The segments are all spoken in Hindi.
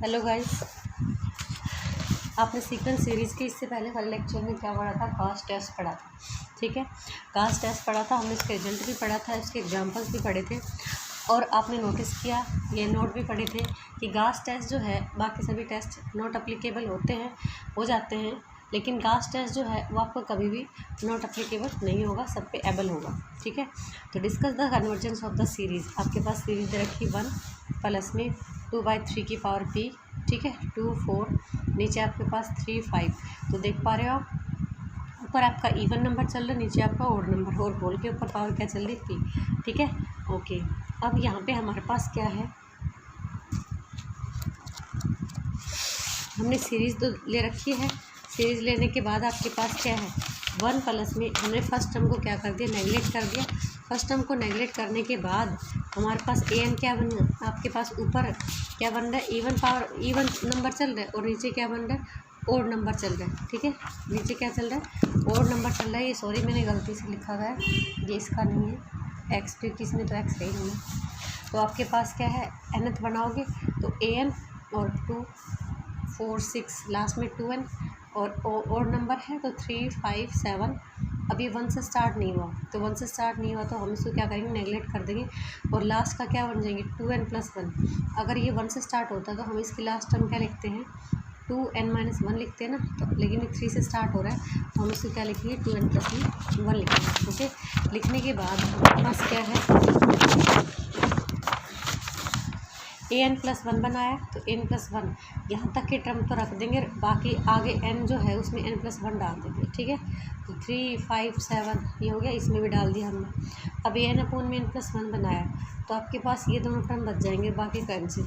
हेलो गाइस, आपने सीक्वेंस सीरीज़ के इससे पहले वाले लेक्चर में क्या पढ़ा था? कास्ट टेस्ट पढ़ा था। ठीक है, कास्ट टेस्ट पढ़ा था हमने, इसके रिजल्ट भी पढ़ा था, इसके एग्जांपल्स भी पढ़े थे। और आपने नोटिस किया, ये नोट भी पढ़े थे कि कास्ट टेस्ट जो है बाकी सभी टेस्ट नॉट अप्लीकेबल होते हैं, हो जाते हैं, लेकिन कास्ट टेस्ट जो है वो आपको कभी भी नॉट अप्लीकेबल नहीं होगा, सब पे एबल होगा। ठीक है, तो discuss the convergence of the series. आपके पास सीरीज दे रखी 1 प्लस में 2/3 की पावर p, ठीक है, 2 4, नीचे आपके पास 3 5। तो देख पा रहे हो आप, ऊपर आपका इवन नंबर चल रहा है, नीचे आपका ओड नंबर, और होल के ऊपर पावर क्या चल रही है? p। ठीक है, ओके। अब यहाँ पे हमारे पास क्या है, हमने सीरीज़ तो ले रखी है। सीरीज़ लेने के बाद आपके पास क्या है, 1 प्लस में हमने फर्स्ट टर्म को क्या कर दिया, नेगलेक्ट कर दिया। फर्स्ट टर्म को नेगलेक्ट करने के बाद हमारे पास an क्या बन गया, आपके पास ऊपर क्या बन रहा है, इवन नंबर चल रहा है, और नीचे क्या बन रहा है, ओड नंबर चल रहा है। ठीक है, नीचे क्या चल रहा है, ओड नंबर चल रहा है। ये सॉरी मैंने गलती से लिखा गया है, ये इसका नहीं है एक्स, क्योंकि इसमें तो एक्स है ही नहीं। तो आपके पास क्या है, nth बनाओगे तो an और 2 4 6, लास्ट में 2n, और नंबर है तो 3 5 7। अभी 1 से स्टार्ट नहीं हुआ, तो 1 से स्टार्ट नहीं हुआ तो हम इसको क्या करेंगे, नेगलेक्ट कर देंगे, और लास्ट का क्या बन जाएंगे, 2n + 1। अगर ये 1 से स्टार्ट होता है तो हम इसकी लास्ट टर्म क्या लिखते हैं, 2n - 1 लिखते हैं ना। तो लेकिन ये 3 से स्टार्ट हो रहा है तो हम इसको क्या लिखेंगे, 2n + 1 लिखेंगे। ओके, लिखने के बाद हमारे पास क्या है, an + 1 बनाया, तो n + 1 यहाँ तक के टर्म तो रख देंगे, बाकी आगे n जो है उसमें n + 1 डाल देंगे। ठीक है, तो 3 5 7 ये हो गया, इसमें भी डाल दिया हमने। अब n/n + 1 बनाया तो आपके पास ये दोनों टर्म बच जाएंगे, बाकी कैंसिल।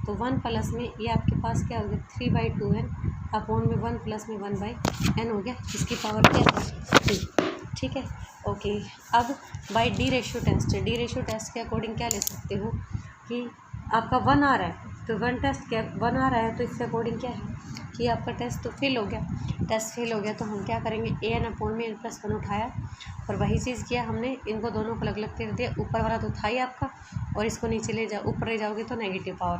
तो 1 प्लस में ये आपके पास क्या हो गया, 3/2n अपॉन में 1 प्लस में 1/n हो गया, इसकी पावर क्या है, 3। ठीक है, ओके। अब बाय डी रेशियो टेस्ट के अकॉर्डिंग क्या ले सकते हो कि आपका 1 आ रहा है तो 1 टेस्ट क्या 1 आ रहा है, तो इसके अकॉर्डिंग क्या है कि आपका टेस्ट तो फेल हो गया। टेस्ट फेल हो गया तो हम क्या करेंगे, an/n + 1 उठाया और वही चीज़ किया हमने, इनको दोनों को अलग अलग कर दिया। ऊपर वाला तो था ही आपका, और इसको नीचे ले जाओ, ऊपर ले जाओगे तो नेगेटिव पावर,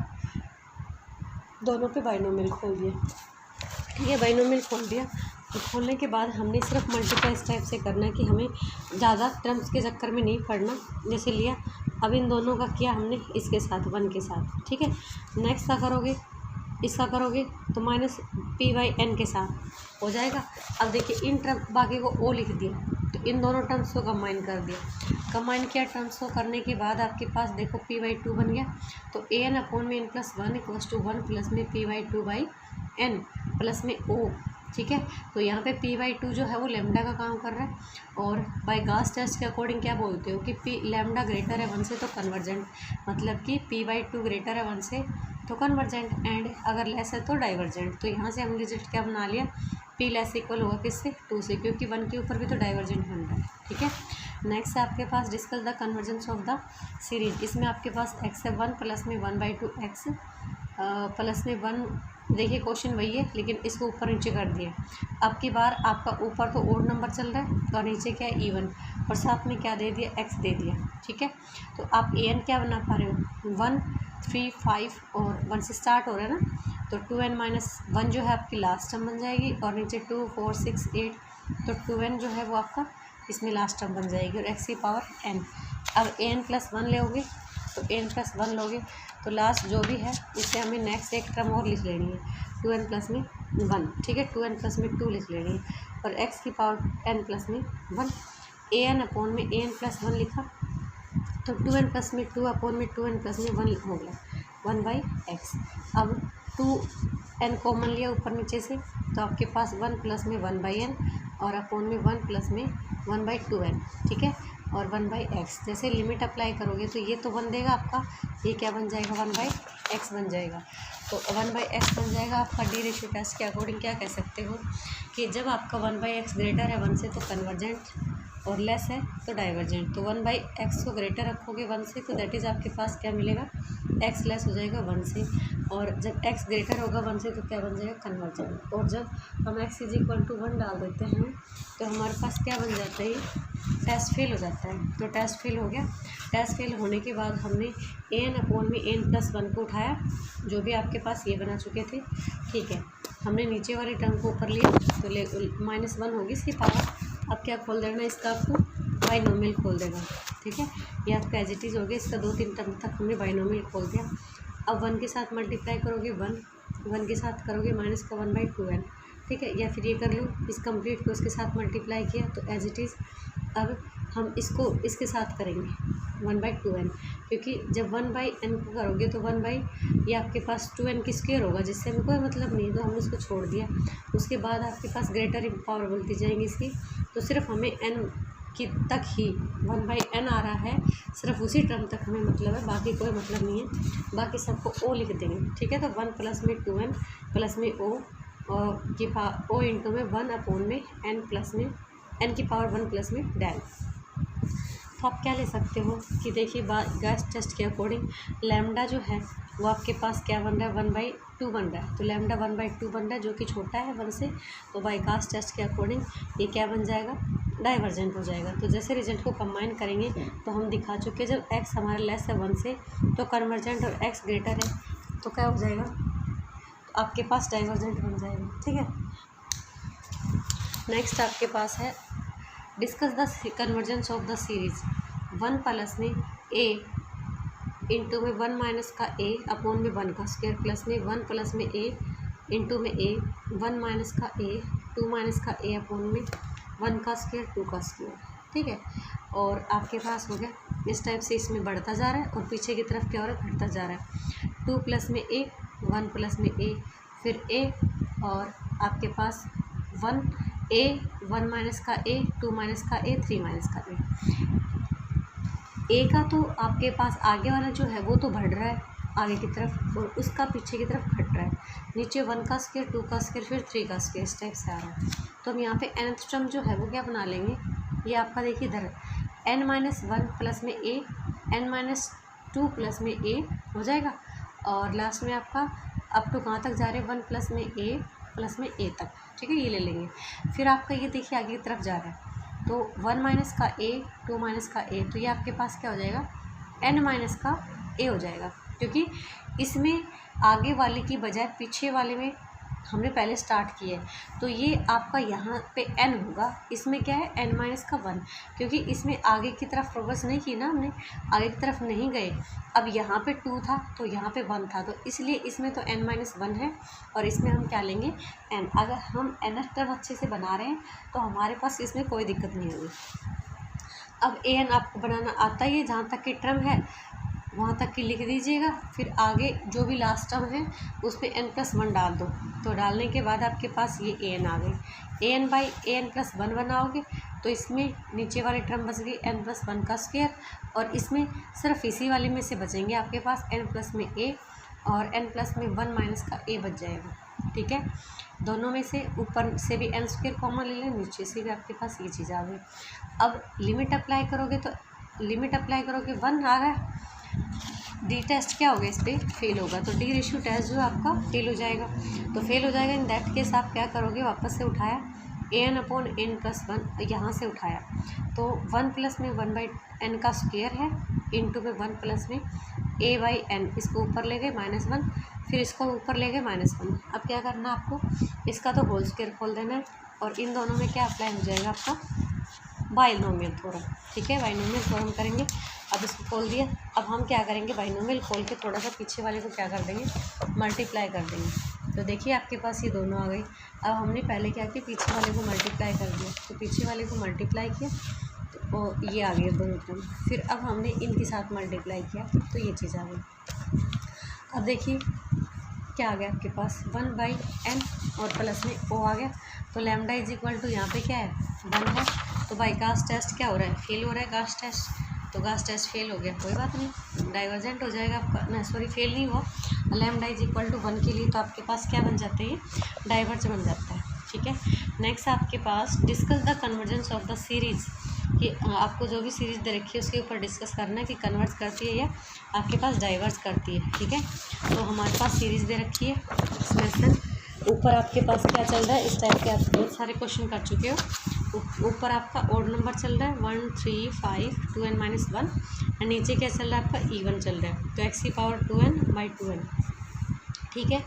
दोनों पे बाइनोमियल खोल दिया। ठीक है, बाइनोमियल खोल दिया। तो खोलने के बाद हमने सिर्फ मल्टीप्लाई इस टाइप से करना है कि हमें ज़्यादा टर्म्स के चक्कर में नहीं पड़ना। जैसे लिया, अब इन दोनों का किया हमने इसके साथ, 1 के साथ। ठीक है, नेक्स्ट क्या करोगे, इसका करोगे तो -p/n के साथ हो जाएगा। अब देखिए, इन टर्म बाकी को o लिख दिया, तो इन दोनों टर्म्स को कंबाइन कर दिया। कंबाइन किया टर्म्स को करने के बाद आपके पास देखो p/2 बन गया। तो an/n + 1 = 1 प्लस में p/2/n प्लस में o। ठीक है, तो यहाँ पे p/2 जो है वो लैम्डा का काम कर रहा है, और बाय गॉस टेस्ट के अकॉर्डिंग क्या बोलते हो कि लैम्डा ग्रेटर है 1 से तो कन्वर्जेंट, मतलब कि p/2 ग्रेटर है 1 से तो कन्वर्जेंट, एंड अगर लेस है तो डाइवर्जेंट। तो यहाँ से हमने रिजल्ट क्या बना लिया, p लेस इक्वल होगा किससे, 2 से, क्योंकि 1 के ऊपर भी तो डाइवर्जेंट बन रहा है। ठीक है, नेक्स्ट आपके पास discuss the convergence of the series. इसमें आपके पास x है 1 प्लस में 1/2 x प्लस में 1। देखिए क्वेश्चन वही है, लेकिन इसको ऊपर नीचे कर दिया। अब की बार आपका ऊपर तो ओड नंबर चल रहा है और नीचे क्या है, इवन, और साथ में क्या दे दिया, x दे दिया। ठीक है, तो आप an क्या बना पा रहे हो, 1 3 5, और 1 से स्टार्ट हो रहा है ना, तो 2n - 1 जो है आपकी लास्ट टर्म बन जाएगी, और नीचे 2 4 6 8, तो 2n जो है वो आपका इसमें लास्ट टर्म बन जाएगी, और x की पावर n। अब an + 1 लोगे तो n + 1 लोगे तो लास्ट जो भी है इससे हमें नेक्स्ट एक टर्म और लिख लेनी है, 2n + में 1। ठीक है, 2n + में 2 लिख लेनी है, और x की पावर n + में 1। an/n में an + 1 लिखा, तो 2n + में 2 अपॉन में 2n + में 1 हो गया, 1/x। अब 2n कॉमन लिया ऊपर नीचे से, तो आपके पास 1 + में 1/n, और अपॉन में 1 + में 1/2n। ठीक है, और 1/x। जैसे लिमिट अप्लाई करोगे तो ये तो 1 देगा आपका, ये क्या बन जाएगा, 1/x बन जाएगा। तो 1/x बन जाएगा आपका। डी रेशियो टेस्ट के अकॉर्डिंग क्या कह सकते हो कि जब आपका 1/x ग्रेटर है 1 से तो कन्वर्जेंट, और लेस है तो डाइवर्जेंट। तो 1/x को ग्रेटर रखोगे 1 से तो दैट इज़ आपके पास क्या मिलेगा, x लेस हो जाएगा 1 से। और जब x ग्रेटर होगा 1 से तो क्या बन जाएगा, कन्वर्जेंट। और जब हम x इज इक्वल टू 1 डाल देते हैं तो हमारे पास क्या बन जाता है, टेस्ट फेल हो जाता है। तो टेस्ट फेल हो गया। टेस्ट फेल होने के बाद हमने n/n+1 को उठाया, जो भी आपके पास ये बना चुके थे, ठीक है। हमने नीचे वाली टर्म को ऊपर लिया तो -1 होगी इसकी पावर। अब क्या खोल देना इसका, आपको बाइनोमियल खोल देगा, ठीक है। ये आपका एज इट इज़ हो गया। इसका 2-3 टर्म तक हमने बाइनोमियल खोल दिया। अब 1 के साथ मल्टीप्लाई करोगे 1 के साथ करोगे माइनस का 1/2n, ठीक है। या फिर ये कर लो, इस कंप्लीट को इसके साथ मल्टीप्लाई किया तो एज इट इज़। अब हम इसको इसके साथ करेंगे 1/2n, क्योंकि जब 1/n को करोगे तो 1 ये आपके पास 2n की स्क्वायर होगा, जिससे हमें कोई मतलब नहीं, तो हमने उसको छोड़ दिया। उसके बाद आपके पास ग्रेटर पावर बोलती जाएंगी इसकी, तो सिर्फ हमें n की तक ही 1/n आ रहा है, सिर्फ उसी टर्म तक हमें मतलब है, बाकी कोई मतलब नहीं है। बाकी सबको o लिख देंगे, ठीक है। तो 1 प्लस में 2n प्लस में o और की o इंटू में 1 में n प्लस में n की पावर 1 प्लस में डेल। तो आप क्या ले सकते हो कि देखिए गॉस टेस्ट के अकॉर्डिंग लैम्डा जो है वो आपके पास क्या बन रहा है, 1/2 बन रहा है। तो लैम्डा 1/2 बन रहा है, जो कि छोटा है 1 से। तो बाई गॉस टेस्ट के अकॉर्डिंग ये क्या बन जाएगा, डाइवर्जेंट हो जाएगा। तो जैसे रिजल्ट को कंबाइन करेंगे तो हम दिखा चुके, जब x हमारा लेस है 1 से तो कन्वर्जेंट, और x ग्रेटर है तो क्या हो जाएगा, तो आपके पास डाइवर्जेंट बन जाएगा, ठीक है। नेक्स्ट आपके पास है discuss the convergence of the series 1 plus में a इंटू में 1 माइनस का a अपॉन में 1 का स्क्वायर प्लस में 1 प्लस में a इंटू में a 1 माइनस का a 2 माइनस का a अपॉन में 1 का स्क्वायर 2 का स्क्वायर, ठीक है। और आपके पास हो गया इस टाइप से, इसमें बढ़ता जा रहा है और पीछे की तरफ क्या हो रहा है, घटता जा रहा है। 2 प्लस में a 1 प्लस में a फिर a और आपके पास 1 माइनस का a 2 माइनस का a 3 माइनस का a का तो आपके पास आगे वाला जो है वो तो बढ़ रहा है आगे की तरफ, और उसका पीछे की तरफ घट रहा है। नीचे 1 का स्क्वायर 2 का स्क्वायर फिर 3 का स्क्वायर इस टाइप से आ रहा है। तो हम यहाँ पे nth टर्म जो है वो क्या बना लेंगे, ये आपका देखिए इधर n-1 प्लस में a n-2 प्लस में a हो जाएगा। और लास्ट में आपका अप टू कहाँ तक जा रहे हैं, 1 प्लस में a प्लस में a तक, ठीक है। ये ले लेंगे। फिर आपका ये देखिए आगे की तरफ जा रहा है तो 1 माइनस का a 2 माइनस का a, तो ये आपके पास क्या हो जाएगा, n माइनस का a हो जाएगा, क्योंकि इसमें आगे वाले की बजाय पीछे वाले में हमने पहले स्टार्ट किया है। तो ये आपका यहाँ पे n होगा, इसमें क्या है n माइनस का 1, क्योंकि इसमें आगे की तरफ प्रोग्रेस नहीं की ना हमने, आगे की तरफ नहीं गए। अब यहाँ पे 2 था तो यहाँ पे 1 था, तो इसलिए इसमें तो n-1 है और इसमें हम क्या लेंगे n। अगर हम nth टर्म अच्छे से बना रहे हैं तो हमारे पास इसमें कोई दिक्कत नहीं होगी। अब an आपको बनाना आता ही है, जहाँ तक की टर्म है वहाँ तक की लिख दीजिएगा। फिर आगे जो भी लास्ट टर्म है उसमें n+1 डाल दो, तो डालने के बाद आपके पास ये an आ गई। an/an+1 बनाओगे तो इसमें नीचे वाली टर्म बच गई n+1 का स्क्वायर, और इसमें सिर्फ इसी वाले में से बचेंगे आपके पास n प्लस में a और n प्लस में 1 माइनस का a बच जाएगा, ठीक है। दोनों में से ऊपर से भी n स्क्वायर कॉमन ले लें, नीचे से भी आपके पास ये चीज़ आ गई। अब लिमिट अप्लाई करोगे तो 1 आ रहा है, डी टेस्ट क्या होगा, इस पर फेल होगा, तो डी रेशियो टेस्ट जो आपका फेल हो जाएगा। तो फेल हो जाएगा, इन दैट केस आप क्या करोगे, वापस से उठाया an/n+1 यहाँ से उठाया तो 1 प्लस में 1/n का स्क्वायर है इंटू में 1 प्लस में a/n, इसको ऊपर ले गए -1, फिर इसको ऊपर ले गए -1। अब क्या करना आपको, इसका तो होल स्क्वायर खोल देना है और इन दोनों में क्या अप्लाई हो जाएगा आपका, बाइनोमियल थ्योरम, ठीक है। बाइनोमियल थ्योरम करेंगे। अब इसको खोल दिया, अब हम क्या करेंगे, बाइनोमियल खोल के थोड़ा सा पीछे वाले को क्या कर देंगे, मल्टीप्लाई कर देंगे। तो देखिए आपके पास ये दोनों आ गई। अब हमने पहले क्या किया, पीछे वाले को मल्टीप्लाई कर दिया, तो पीछे वाले को मल्टीप्लाई किया तो ये आ गया दोनों टर्म। फिर अब हमने इनके साथ मल्टीप्लाई किया तो ये चीज़ आ गई। अब देखिए क्या आ गया आपके पास, 1/n और प्लस में o आ गया। तो लैम्डा इज इक्वल टू यहाँ पे क्या है, 1 है। तो बाई गॉस टेस्ट क्या हो रहा है, फेल हो रहा है गॉस टेस्ट, तो गॉस टेस्ट फेल हो गया, कोई बात नहीं, डाइवर्जेंट हो जाएगा आपका, ना सॉरी फेल नहीं हुआ। लैम्डा इज इक्वल टू 1 के लिए तो आपके पास क्या बन जाता है, डाइवर्ज बन जाता है, ठीक है। नेक्स्ट आपके पास discuss the convergence of the series कि आपको जो भी सीरीज़ दे रखी है उसके ऊपर डिस्कस करना है कि कन्वर्ट करती है या आपके पास डाइवर्स करती है। ठीक है, तो हमारे पास सीरीज़ दे रखी है इसमें से ऊपर आपके पास क्या चल रहा है, इस टाइप के आप बहुत सारे क्वेश्चन कर चुके हो। ऊपर आपका ओड नंबर चल रहा है 1 3 5 2n-1 और नीचे क्या चल रहा है आपका इवन चल रहा है, तो x की पावर 2n/2n। ठीक है,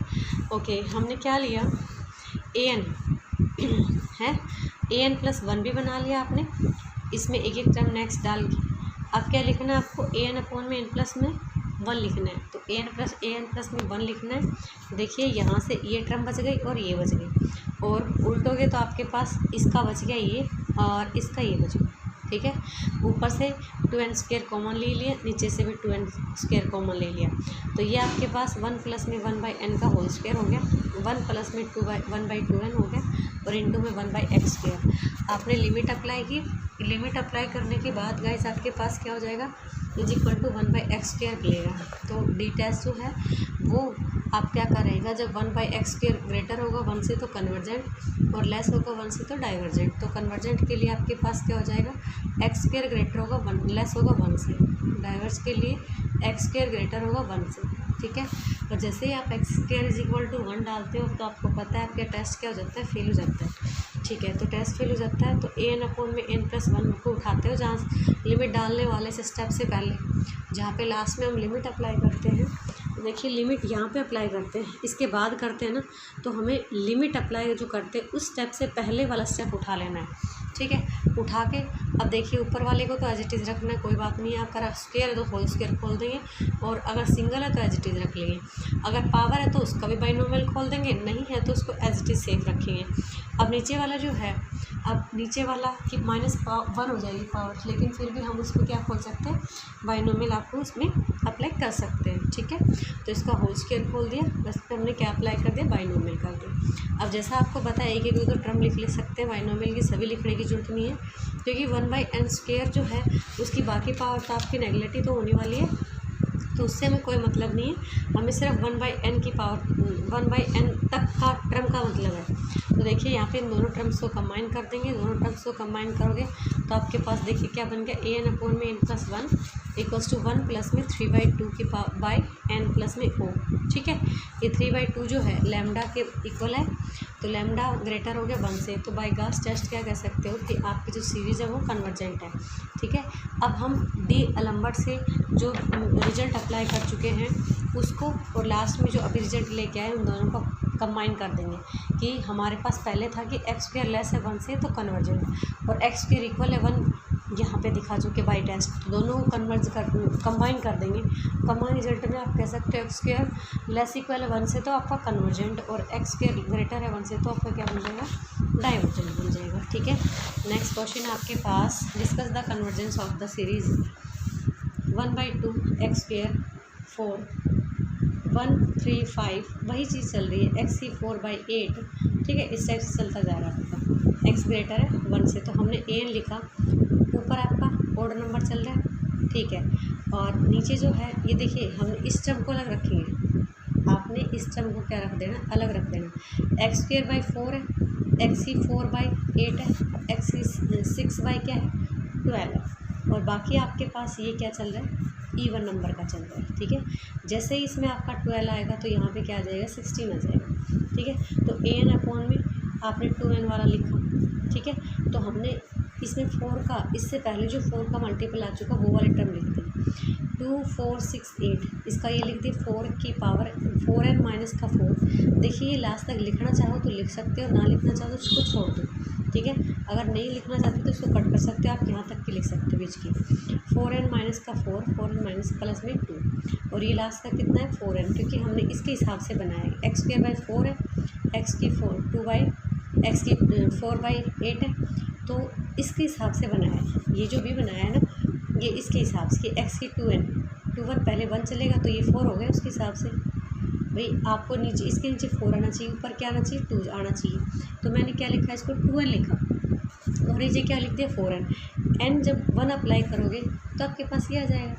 ओके, हमने क्या लिया an है, an+1 भी बना लिया आपने, इसमें एक एक टर्म नेक्स्ट डाल के अब क्या लिखना है आपको an/n+1 लिखना है, तो an+an+1 लिखना है। देखिए यहाँ से ये टर्म बच गई और ये बच गई, और उल्टोगे तो आपके पास इसका बच गया ये और इसका ये बच गया। ठीक है, ऊपर से 2n² कॉमन ले लिया, नीचे से भी 2n² कॉमन ले लिया, तो ये आपके पास 1 + में 1/n का होल स्क्वायर हो गया, 1 + में 1/2n हो गया और इंटू में 1/x²। आपने लिमिट अप्लाई की, लिमिट अप्लाई करने के बाद गाइस आपके पास क्या हो जाएगा, = 1/x² मिलेगा। तो डी टेस्ट जो है वो आप क्या करेगा, जब 1/x² ग्रेटर होगा 1 से तो कन्वर्जेंट और लेस होगा 1 से तो डाइवर्जेंट। तो कन्वर्जेंट के लिए आपके पास क्या हो जाएगा, x² ग्रेटर होगा 1, लेस होगा 1 से, डाइवर्स के लिए x² ग्रेटर होगा 1 से। ठीक है, और जैसे ही आप x² = 1 डालते हो तो आपको पता है आपका टेस्ट क्या हो जाता है, फेल हो जाता है। ठीक है, तो टेस्ट फेल हो जाता है, तो an/n+1 को उठाते हो जहाँ लिमिट डालने वाले से स्टेप से पहले, जहाँ पे लास्ट में हम लिमिट अप्लाई करते हैं। देखिए लिमिट यहाँ पे अप्लाई करते हैं, इसके बाद करते हैं ना, तो हमें लिमिट अप्लाई जो करते हैं उस स्टेप से पहले वाला स्टेप उठा लेना है। ठीक है, उठा के अब देखिए ऊपर वाले को तो एज इट इज़ रखना है, कोई बात नहीं है। अगर स्क्वायर है तो होल स्क्वायर खोल देंगे, और अगर सिंगल है तो एज इट इज़ रख लेंगे। अगर पावर है तो उसका भी बाइनोमियल खोल देंगे, नहीं है तो उसको एज इट इज़ सेफ रखेंगे। अब नीचे वाला जो है, अब नीचे वाला की -1 हो जाएगी पावर, लेकिन फिर भी हम उसको क्या खोल सकते हैं, बाइनोमियल आपको उसमें अप्लाई कर सकते हैं। ठीक है, तो इसका होल स्क्वायर खोल दिया, बस पे हमने क्या अप्लाई कर दिया, बाइनोमियल कर दिया। अब जैसा आपको पता है एक एक तो टर्म लिख सकते हैं, बाइनोमियल की सभी लिखने की जरूरत नहीं है, क्योंकि 1/n² जो है उसकी बाकी पावर तो आपकी नेगलेक्ट तो होने वाली है, तो उससे हमें कोई मतलब नहीं है। हमें सिर्फ 1/n की पावर 1/n तक का टर्म का मतलब है। तो देखिए यहाँ पे इन दोनों टर्म्स को कंबाइन कर देंगे, दोनों टर्म्स को कंबाइन करोगे तो आपके पास देखिए क्या बन गया, an/n+1 = 1 + में 3/2 की बाई n प्लस में o। ठीक है, ये 3/2 जो है लैम्डा के इक्वल है, तो लैम्डा ग्रेटर हो गया 1 से, तो बाई गास टेस्ट क्या कह सकते हो कि आपकी जो सीरीज़ है वो कन्वर्जेंट है। ठीक है, अब हम डी एलम्बर्ट से जो रिजल्ट अप्लाई कर चुके हैं उसको और लास्ट में जो अभी रिजल्ट लेके आए उन दोनों को कंबाइन कर देंगे कि हमारे पास पहले था कि x² लेस है 1 से तो कन्वर्जेंट, और x² इक्वल है 1 यहाँ पे दिखा चुके बाई टेस्ट, दोनों कंबाइन कर देंगे। कंबाइन रिजल्ट में आप कह सकते हो x² लेस इक्वल है 1 से तो आपका कन्वर्जेंट, और x² ग्रेटर है 1 से तो आपका क्या बन जाएगा, डाइवर्जेंट बन जाएगा। ठीक है, नेक्स्ट क्वेश्चन आपके पास, discuss the convergence of the series 1/2 x² 4 1 3 5, वही चीज़ चल रही है, x की 4/8। ठीक है, इस टाइप से चलता जा रहा है आपका, x ग्रेटर है 1 से, तो हमने an लिखा, ऊपर आपका ऑर्डर नंबर चल रहा है। ठीक है, और नीचे जो है ये देखिए हमने इस टर्म को अलग रखेंगे, आपने इस टर्म को क्या रख देना, अलग रख देना। x² 4 है, x की 4/8 है, x की 6 क्या है 12 है, और बाकी आपके पास ये क्या चल रहा है, इवन नंबर का चल रहा है। ठीक है, जैसे ही इसमें आपका 12 आएगा तो यहाँ पे क्या आ जाएगा, 16 आ जाएगा। ठीक है, तो an/में आपने 2n वाला लिखा। ठीक है, तो हमने इसमें 4 का, इससे पहले जो 4 का मल्टीपल आ चुका वो वाले टर्म लिख दें, 2 4 6 8, इसका ये लिख दिए 4 की पावर 4n-4। देखिए ये लास्ट तक लिखना चाहो तो लिख सकते हो, ना लिखना चाहो तो उसको छोड़ दो। ठीक है, अगर नहीं लिखना चाहते तो इसको कट कर सकते हो, आप यहाँ तक की लिख सकते हो बीच की, 4n-4 4n- प्लस में 2, और ये लास्ट का कितना है 4n, क्योंकि हमने इसके हिसाब से बनाया है, x² 4 है, x की 4/8 है, तो इसके हिसाब से बनाया है। ये जो भी बनाया है ना ये इसके हिसाब से, x की 2n पहले 1 चलेगा तो ये 4 हो गया उसके हिसाब से। भाई आपको नीचे इसके नीचे 4 आना चाहिए, ऊपर क्या आना चाहिए 2 आना चाहिए, तो मैंने क्या लिखा, इसको 2n लिखा, और नीचे क्या लिख दिया 4n। n जब 1 अप्लाई करोगे तो आपके पास ये आ जाएगा,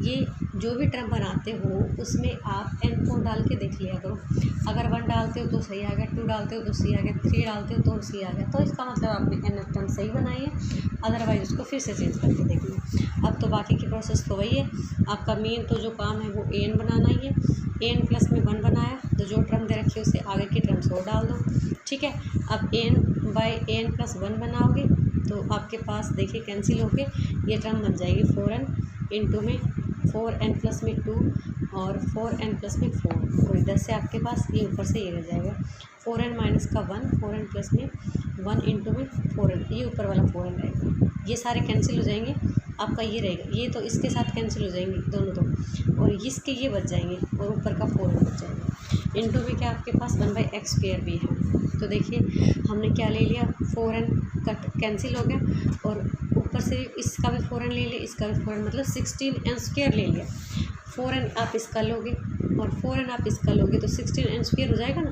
ये जो भी टर्म बनाते हो उसमें आप n को डाल के देख लिया करो। अगर 1 डालते हो तो सही आ गया, 2 डालते हो तो सी आ गया, 3 डालते हो तो सी आ गया, तो इसका मतलब आपने n टर्म सही बनाई है। अदरवाइज़ उसको फिर से चेंज करके देख लो। अब तो बाकी की प्रोसेस तो वही है, आपका मेन तो जो काम है वो an बनाना ही है। an प्लस में 1 बनाया तो जो टर्म दे रखी है उससे आगे की टर्म्स और डाल दो, ठीक है। अब an बाई an प्लस 1 बनाओगे तो आपके पास देखिए कैंसिल होके ये टर्म बन जाएगी 4n इंटू में 4n प्लस में 2 और 4n प्लस में 4, और इधर से आपके पास ये ऊपर से ये रह जाएगा 4n माइनस का 1, 4n प्लस में 1 इंटू में 4n, ये ऊपर वाला 4n रहेगा। ये सारे कैंसिल हो जाएंगे, आपका ये रहेगा, ये तो इसके साथ कैंसिल हो जाएंगे दोनों तो, और इसके ये बच जाएंगे और ऊपर का 4n बच जाएगा। इंटू में क्या आपके पास 1/x² भी है। तो देखिए हमने क्या ले लिया, 4n कट कैंसिल हो गया और ऊपर से इसका भी 4n ले लिया, इसका भी 4n, मतलब 16n² ले लिया। 4n आप इसका लोगे और 4n आप इसका लोगे तो 16n² हो जाएगा ना।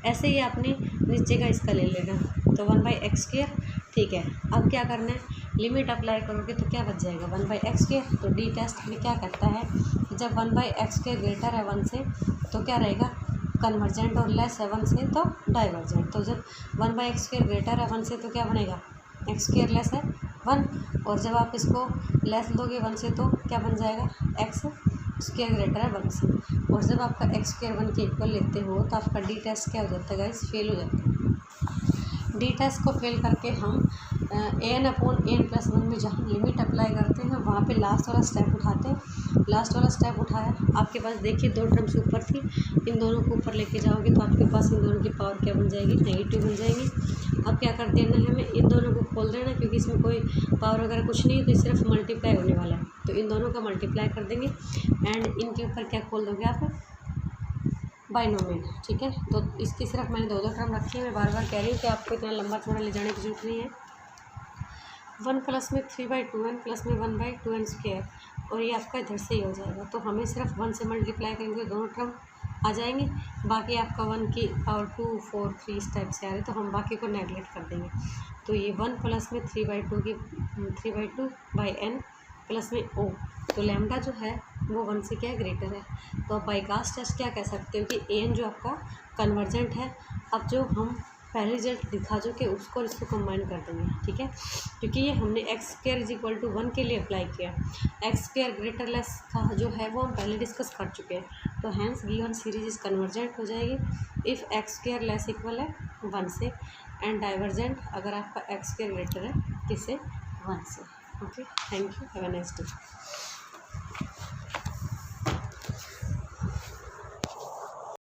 ऐसे ही आपने नीचे का इसका ले लेना, तो 1/x², ठीक है। अब क्या करना है, लिमिट अप्लाई करोगे तो क्या बच जाएगा 1/x²। तो डी टेस्ट में क्या करता है, जब 1/x² ग्रेटर है 1 से तो क्या रहेगा कन्वर्जेंट, और लेस है 1 से तो डाइवर्जेंट। तो जब 1/x² ग्रेटर है 1 से तो क्या बनेगा x² लेस है 1, और जब आप इसको लेस लोगे 1 से तो क्या बन जाएगा x² ग्रेटर है 1 से, और जब आपका x² 1 के इक्वल लेते हो तो आपका डी टेस्ट क्या हो जाता है गाइस, फेल हो जाता है। डी टेस्ट को फेल करके हम an/n+1 में जहाँ लिमिट अप्लाई करते हैं वहाँ पे लास्ट वाला स्टेप उठाते हैं। लास्ट वाला स्टेप उठाया, आपके पास देखिए 2 टर्म्स ऊपर थी, इन दोनों को ऊपर लेके जाओगे तो आपके पास इन दोनों की पावर क्या बन जाएगी, नेगेटिव बन जाएंगी। अब क्या कर देना है हमें, इन दोनों को खोल देना, क्योंकि इसमें कोई पावर वगैरह कुछ नहीं है, तो सिर्फ मल्टीप्लाई होने वाला है, तो इन दोनों का मल्टीप्लाई कर देंगे एंड इनके ऊपर क्या खोल दोगे आप, बाइनोमियल, ठीक है। तो इसकी सिर्फ मैंने 2 टर्म रखी है, मैं बार बार कह रही हूँ कि आपको इतना लंबा चौड़ा ले जाने की जरूरत नहीं है। 1 प्लस में 3/2n प्लस में 1/2n², और ये आपका इधर से ही हो जाएगा, तो हमें सिर्फ 1 से मल्टीप्लाई करेंगे, दोनों टर्म आ जाएंगे। बाकी आपका 1 की पावर 2, 4, 3 इस टाइप से आ रहे, तो हम बाकी को नेगलेक्ट कर देंगे। तो ये 1 प्लस में 3/2/n प्लस में o, तो लैम्डा जो है वो 1 से क्या ग्रेटर है। तो आप बाईकास्ट टेस्ट क्या कह सकते हो कि an जो आपका कन्वर्जेंट है। अब जो हम पहले रिजल्ट दिखा जो कि उसको और इसको कंबाइन कर देंगे, ठीक है, क्योंकि ये हमने x² = 1 के लिए अप्लाई किया, x² ग्रेटर लेस था जो है वो हम पहले डिस्कस कर चुके हैं। तो hence given series is convergent हो जाएगी इफ़ x² लेस इक्वल है 1 से, एंड डाइवर्जेंट अगर आपका x² ग्रेटर है किससे, 1 से। Okay, thank you, have a nice day.